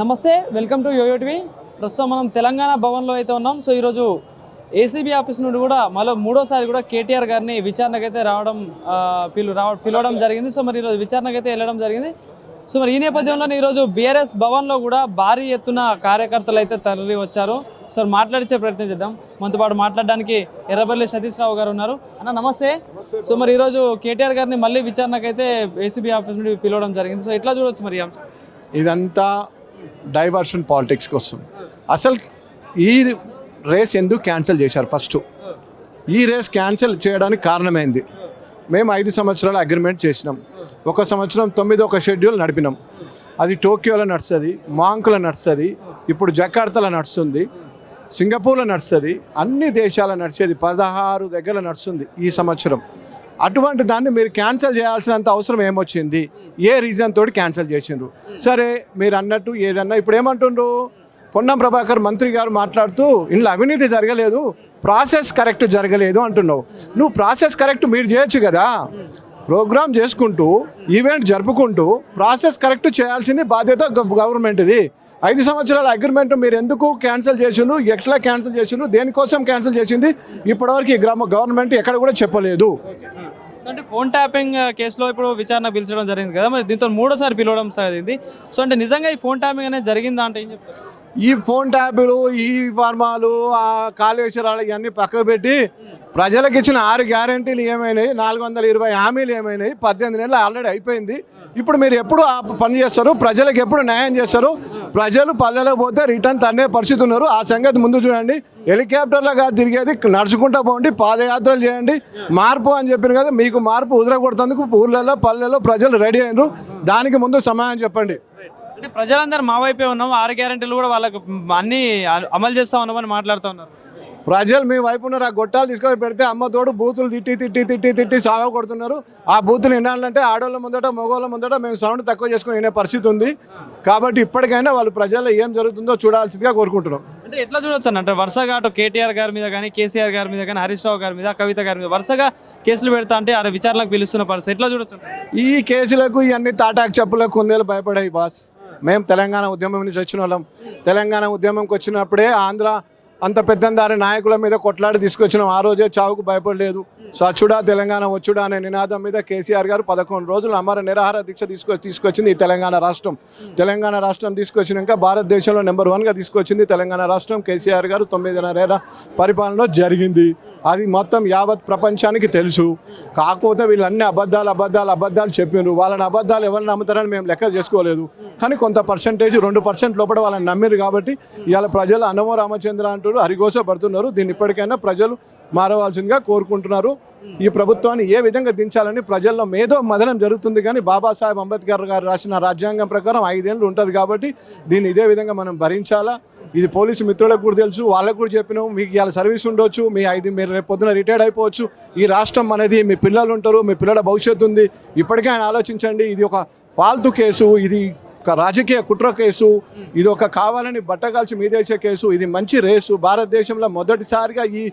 నమస్తే, welcome to yo-yo TV. ప్రస్తుతం మనం తెలంగాణ భవన్లో అయితే ఉన్నాం. సో ఈరోజు ఏసీబీ ఆఫీస్ నుండి కూడా మళ్ళీ మూడోసారి కూడా కేటీఆర్ గారిని విచారణకైతే పిలవడం జరిగింది. సో మరి ఈరోజు విచారణకైతే వెళ్ళడం జరిగింది. సో మరి ఈ నేపథ్యంలో ఈరోజు బీఆర్ఎస్ భవన్లో కూడా భారీ ఎత్తున కార్యకర్తలు అయితే తరలి వచ్చారు. సో మాట్లాడించే ప్రయత్నం చేద్దాం. మనతో పాటు మాట్లాడడానికి ఎర్రబెల్లి సతీష్ రావు గారు ఉన్నారు. అన్న నమస్తే. సో మరి ఈరోజు కేటీఆర్ గారిని మళ్ళీ విచారణకైతే ఏసీబీ ఆఫీస్ నుండి పిలవడం జరిగింది. సో ఎట్లా చూడవచ్చు మరి ఇదంతా డైవర్షన్ పాలిటిక్స్ కోసం. అసలు ఈ రేస్ ఎందుకు క్యాన్సిల్ చేశారు? ఫస్ట్ ఈ రేస్ క్యాన్సిల్ చేయడానికి కారణమైంది, మేము 5 సంవత్సరాల అగ్రిమెంట్ చేసినాం. 1 సంవత్సరం 9 షెడ్యూల్ నడిపినాం. అది టోక్యోలో నడుస్తుంది, మాంకులో నడుస్తుంది, ఇప్పుడు జకార్తాలో నడుస్తుంది, సింగపూర్లో నడుస్తుంది, అన్ని దేశాల నడిచేది 16 దగ్గర నడుస్తుంది ఈ సంవత్సరం. అటువంటి దాన్ని మీరు క్యాన్సిల్ చేయాల్సినంత అవసరం ఏమొచ్చింది? ఏ రీజన్ తోటి క్యాన్సిల్ చేసిండ్రు? సరే మీరు అన్నట్టు ఏదన్నా ఇప్పుడు ఏమంటుండ్రు, పొన్నం ప్రభాకర్ మంత్రి గారు మాట్లాడుతూ ఇందులో అవినీతి జరగలేదు, ప్రాసెస్ కరెక్ట్ జరగలేదు అంటున్నావు. నువ్వు ప్రాసెస్ కరెక్ట్ మీరు చేయొచ్చు కదా, ప్రోగ్రామ్ చేసుకుంటూ ఈవెంట్ జరుపుకుంటూ ప్రాసెస్ కరెక్ట్ చేయాల్సింది బాధ్యత గవర్నమెంట్ది. 5 సంవత్సరాల అగ్రిమెంట్ మీరు ఎందుకు క్యాన్సిల్ చేసిండ్రు, ఎట్లా క్యాన్సిల్ చేసిండ్రు, దేనికోసం క్యాన్సిల్ చేసింది ఇప్పటివరకు ఈ గవర్నమెంట్ ఎక్కడ కూడా చెప్పలేదు. అంటే ఫోన్ ట్యాపింగ్ కేసులో ఇప్పుడు విచారణ పిలిచడం జరిగింది కదా, మరి దీంతో మూడోసారి పిలవడం జరిగింది. సో అంటే నిజంగా ఈ ఫోన్ ట్యాపింగ్ అనేది జరిగిందా అంటే ఏం చెప్తారు? ఈ ఫోన్ ట్యాపులు, ఈ ఫార్మాలు, ఆ కాళేశ్వరాలు ఇవన్నీ పక్కకు పెట్టి ప్రజలకు ఇచ్చిన 6 గ్యారంటీలు ఏమైనాయి, 420 హామీలు ఏమైనాయి, 18 నెలలు ఆల్రెడీ అయిపోయింది. ఇప్పుడు మీరు ఎప్పుడు ఆ పని చేస్తారు? ప్రజలకు ఎప్పుడు న్యాయం చేస్తారు? ప్రజలు పల్లెలో పోతే రిటర్న్ తన్నే పరిస్థితి ఉన్నారు. ఆ సంగతి ముందు చూడండి. హెలికాప్టర్లో కాదు తిరిగేది, నడుచుకుంటూ పోండి, పాదయాత్రలు చేయండి, మార్పు అని చెప్పిన కదా. మీకు మార్పు ఉదరగొడుతందుకు ఊర్లలో పల్లెల్లో ప్రజలు రెడీ అయినరు. దానికి ముందు సమాధానం చెప్పండి. అంటే ప్రజలందరూ మా వైపే ఉన్నాం, 6 గ్యారెంటీలు కూడా వాళ్ళకు అన్ని అమలు చేస్తా ఉన్నామని మాట్లాడుతూ ఉన్నారు. ప్రజలు మీ వైపు ఉన్నారు. ఆ గొట్టాలు తీసుకొని పెడితే అమ్మ తోడు బూతులు తిట్టి సావ కొడుతున్నారు. ఆ బూతులు వినాలంటే ఆడవాళ్ళ ముందట మగవాళ్ళ ముందట మేము సౌండ్ తక్కువ చేసుకుని వినే పరిస్థితి ఉంది. కాబట్టి ఇప్పటికైనా వాళ్ళు ప్రజల్లో ఏం జరుగుతుందో చూడాల్సిందిగా కోరుకుంటున్నాం. అంటే ఎట్లా చూడొచ్చు అంటే వరుసగా అటు కేటీఆర్ గారి మీద కానీ, కేసీఆర్ గారి మీద కానీ, హరీష్ రావు గారి మీద, కవిత గారి మీద వరుసగా కేసులు పెడతా అంటే ఆ విచారణకు పిలుస్తున్న పరిస్థితి ఎట్లా చూడొచ్చు? ఈ కేసులకు ఇవన్నీ తాటాకు చెప్పులకు కుందేలు భయపడాయి బాస్. మేము తెలంగాణ ఉద్యమం నుంచి వచ్చిన వాళ్ళం. తెలంగాణ ఉద్యమంకి వచ్చినప్పుడే ఆంధ్ర అంత పెద్దందారి నాయకుల మీద కొట్లాడి తీసుకొచ్చినాం. ఆ రోజే చావుకు భయపడలేదు. సచ్చుడా తెలంగాణ వచ్చుడా అనే నినాదం మీద కేసీఆర్ గారు 11 రోజులు అమర నిరాహార దీక్ష తీసుకొచ్చింది ఈ తెలంగాణ రాష్ట్రం. తెలంగాణ రాష్ట్రం తీసుకొచ్చినాక భారతదేశంలో నెంబర్ 1గా తీసుకొచ్చింది తెలంగాణ రాష్ట్రం. కేసీఆర్ గారు 9.5 ఏళ్ల పరిపాలనలో జరిగింది. అది మొత్తం యావత్ ప్రపంచానికి తెలుసు. కాకపోతే వీళ్ళన్నీ అబద్ధాలు చెప్పినారు. వాళ్ళని అబద్ధాలు ఎవరిని నమ్ముతారని మేము లెక్క చేసుకోలేదు. కానీ కొంత పర్సెంటేజ్ 2% లోపల వాళ్ళని నమ్మిరు. కాబట్టి ఇవాళ ప్రజలు అన్నమో రామచంద్ర అంటూ హరిఘోష పడుతున్నారు. దీన్ని ఇప్పటికైనా ప్రజలు మారవలసిందిగా కోరుకుంటున్నారు. ఈ ప్రభుత్వాన్ని ఏ విధంగా దించాలని ప్రజల్లో మేధో మదనం జరుగుతుంది. కానీ బాబాసాహెబ్ అంబేద్కర్ గారు రాసిన రాజ్యాంగం ప్రకారం 5 ఏళ్ళు ఉంటుంది. కాబట్టి దీన్ని ఇదే విధంగా మనం భరించాలా. ఇది పోలీసు మిత్రులకు కూడా తెలుసు, వాళ్ళకు కూడా చెప్పినాం. మీకు ఇవాళ సర్వీస్ ఉండొచ్చు, మీరు రేపు పొద్దున రిటైర్డ్ అయిపోవచ్చు. ఈ రాష్ట్రం అనేది మీ పిల్లలు ఉంటారు, మీ పిల్లల భవిష్యత్తు ఉంది. ఇప్పటికే ఆయన ఆలోచించండి. ఇది ఒక ఫాల్తూ కేసు, ఇది ఒక రాజకీయ కుట్ర కేసు, ఇది ఒక కావాలని బట్టగాల్చి మీదేసే కేసు. ఇది మంచి రేసు. భారతదేశంలో మొదటిసారిగా ఈ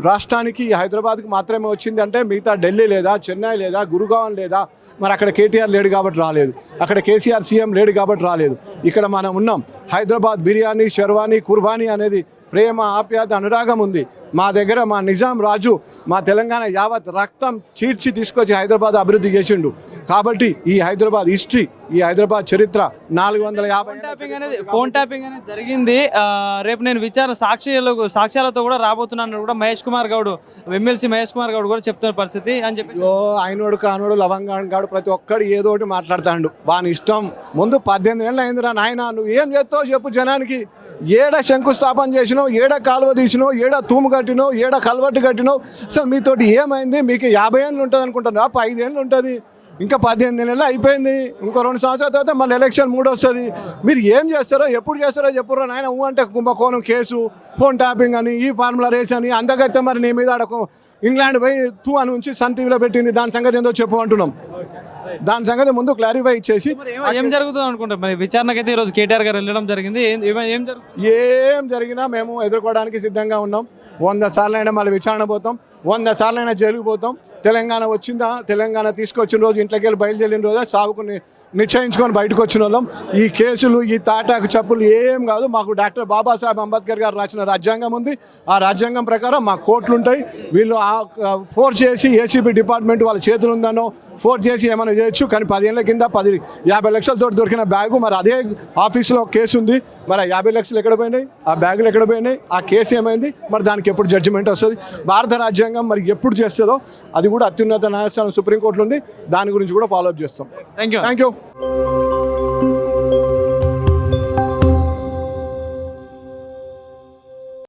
రాష్ట్రానికి హైదరాబాద్కి మాత్రమే వచ్చింది. అంటే మిగతా ఢిల్లీ లేదా, చెన్నై లేదా, గురుగావ్ లేదా, మరి అక్కడ కేటీఆర్ లేడు కాబట్టి రాలేదు, అక్కడ కేసీఆర్ సీఎం లేడు కాబట్టి రాలేదు. ఇక్కడ మనం ఉన్నాం. హైదరాబాద్ బిర్యానీ, షెర్వానీ, కుర్బానీ అనేది ప్రేమ, ఆప్యాయత, అనురాగం ఉంది. మా దగ్గర మా నిజాం రాజు మా తెలంగాణ యావత్ రక్తం చీడ్చి తీసుకొచ్చి హైదరాబాద్ అభివృద్ధి చేసిండు. కాబట్టి ఈ హైదరాబాద్ హిస్టరీ, ఈ హైదరాబాద్ చరిత్ర 450 ఫోన్ ట్యాపింగ్ అనేది జరిగింది. రేపు నేను విచారణ సాక్ష్యాలతో కూడా రాబోతున్నాను కూడా మహేష్ కుమార్ గౌడ్, ఎమ్మెల్సీ మహేష్ కుమార్ గౌడ్ కూడా చెప్తున్న పరిస్థితి అని చెప్పి. ఆయనోడు కానోడు లవంగాడు ప్రతి ఒక్కడు ఏదో ఒకటి మాట్లాడతాడు. వాని ఇష్టం. ముందు 18 ఏళ్ళు అయిందిరా నాయన, నువ్వు ఏం చేస్తావు చెప్పు జనానికి. ఏడ శంకుస్థాపన చేసినావు, ఏడ కాలువ తీసినావు, ఏడ తూము కట్టినావు, ఏడ కల్వట్టు కట్టినావు. అసలు మీతోటి ఏమైంది? మీకు 50 ఏళ్ళు ఉంటుంది అనుకుంటాను, 5 ఏళ్ళు ఉంటుంది. ఇంకా 18 నెలలు అయిపోయింది. ఇంకో 2 సంవత్సరాల తర్వాత మళ్ళీ ఎలక్షన్ 3 వస్తుంది. మీరు ఏం చేస్తారో ఎప్పుడు చేస్తారో చెప్పుర్రా నాయన. అంటే కుంభకోణం కేసు, ఫోన్ ట్యాపింగ్ అని, ఈ ఫార్ములా రేస్ అని, అందగైతే మరి నీ మీద ఇంగ్లాండ్ పోయి తూ అని ఉంచి సన్ టీవీలో పెట్టింది. దాని సంగతి ఏందో చెప్పు అంటున్నాం. దాని సంగతి ముందు క్లారిఫై ఇచ్చేసి ఏం జరుగుతుంది అనుకుంటాం. మరి విచారణకైతే ఈరోజు కేటీఆర్ గారు వెళ్ళడం జరిగింది. ఏం జరిగినా మేము ఎదుర్కోవడానికి సిద్ధంగా ఉన్నాం. 100 సార్లు అయినా మళ్ళీ విచారణ పోతాం, 100 సార్లు అయినా జైలుకు పోతాం. తెలంగాణ వచ్చిందా, తెలంగాణ తీసుకొచ్చిన రోజు ఇంట్లోకి వెళ్ళి బయలుదేరిన రోజు సాగుకుని నిశ్చయించుకొని బయటకు వచ్చిన వాళ్ళం. ఈ కేసులు, ఈ తాటాకు చెప్పులు ఏం కాదు. మాకు డాక్టర్ బాబాసాహెబ్ అంబేద్కర్ గారు రాసిన రాజ్యాంగం ఉంది. ఆ రాజ్యాంగం ప్రకారం మా కోర్టులు ఉంటాయి. వీళ్ళు ఫోర్స్ చేసి ఏసీబీ డిపార్ట్మెంట్ వాళ్ళ చేతులు ఉందనో ఫోర్స్ చేసి ఏమైనా చేయొచ్చు. కానీ 10 ఏళ్ళ కింద 50 లక్షలతో దొరికిన బ్యాగు, మరి అదే ఆఫీసులో కేసు ఉంది. మరి 50 లక్షలు ఎక్కడ పోయినాయి, ఆ బ్యాగులు ఎక్కడ పోయినాయి, ఆ కేసు ఏమైంది, మరి దానికి ఎప్పుడు జడ్జిమెంట్ వస్తుంది, భారత రాజ్యాంగం మరి ఎప్పుడు చేస్తుందో అది కూడా అత్యున్నత న్యాయస్థానం సుప్రీంకోర్టులో ఉంది. దాని గురించి కూడా ఫాలో అప్ చేస్తాం. Thank you. Thank you.